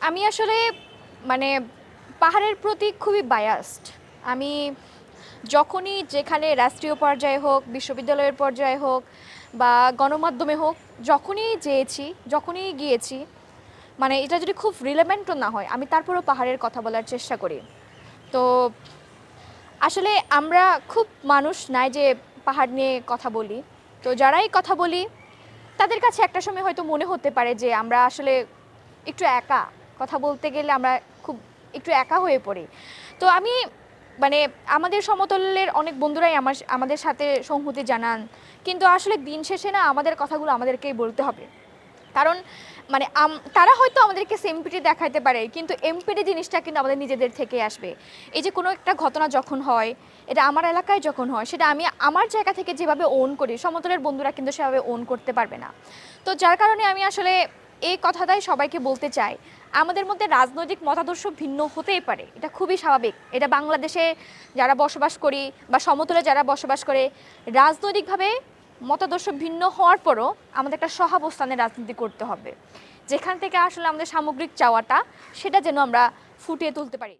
আমি আসলে মানে পাহাড়ের প্রতি খুবই বায়াসড। আমি যখনই যেখানে রাষ্ট্রীয় পর্যায়ে হোক, বিশ্ববিদ্যালয়ের পর্যায়ে হোক বা গণমাধ্যমে হোক, যখনই যেয়েছি, যখনই গিয়েছি, মানে এটা যদি খুব রিলেভেন্টও না হয়, আমি তারপরেও পাহাড়ের কথা বলার চেষ্টা করি। তো আসলে আমরা খুব মানুষ নাই যে পাহাড় নিয়ে কথা বলি। তো যারাই কথা বলি, তাদের কাছে একটা সময় হয়তো মনে হতে পারে যে আমরা আসলে একটু একা। কথা বলতে গেলে আমরা খুব একটু একা হয়ে পড়ি। তো আমি মানে আমাদের সমতলের অনেক বন্ধুরাই আমাদের সাথে সংহতি জানান। কিন্তু আসলে দিন শেষে না আমাদের কথাগুলো আমাদেরকেই বলতে হবে। কারণ মানে তারা হয়তো আমাদেরকে সিম্পিটি দেখাইতে পারে, কিন্তু এমপিটি জিনিসটা কিন্তু আমাদের নিজেদের থেকে আসবে। এই যে কোনো একটা ঘটনা যখন হয়, এটা আমার এলাকায় যখন হয়, সেটা আমি আমার জায়গা থেকে যেভাবে ওন করি, সমতলের বন্ধুরা কিন্তু সেভাবে ওন করতে পারবে না। তো যার কারণে আমি আসলে এই কথাটাই সবাইকে বলতে চাই, আমাদের মধ্যে রাজনৈতিক মতাদর্শ ভিন্ন হতেই পারে, এটা খুবই স্বাভাবিক। এটা বাংলাদেশে যারা বসবাস করি বা সমতলে যারা বসবাস করে, রাজনৈতিকভাবে মতাদর্শ ভিন্ন হওয়ার পরও আমাদের একটা সহাবস্থানে রাজনীতি করতে হবে, যেখান থেকে আসলে আমাদের সামগ্রিক চাওয়াটা সেটা যেন আমরা ফুটিয়ে তুলতে পারি।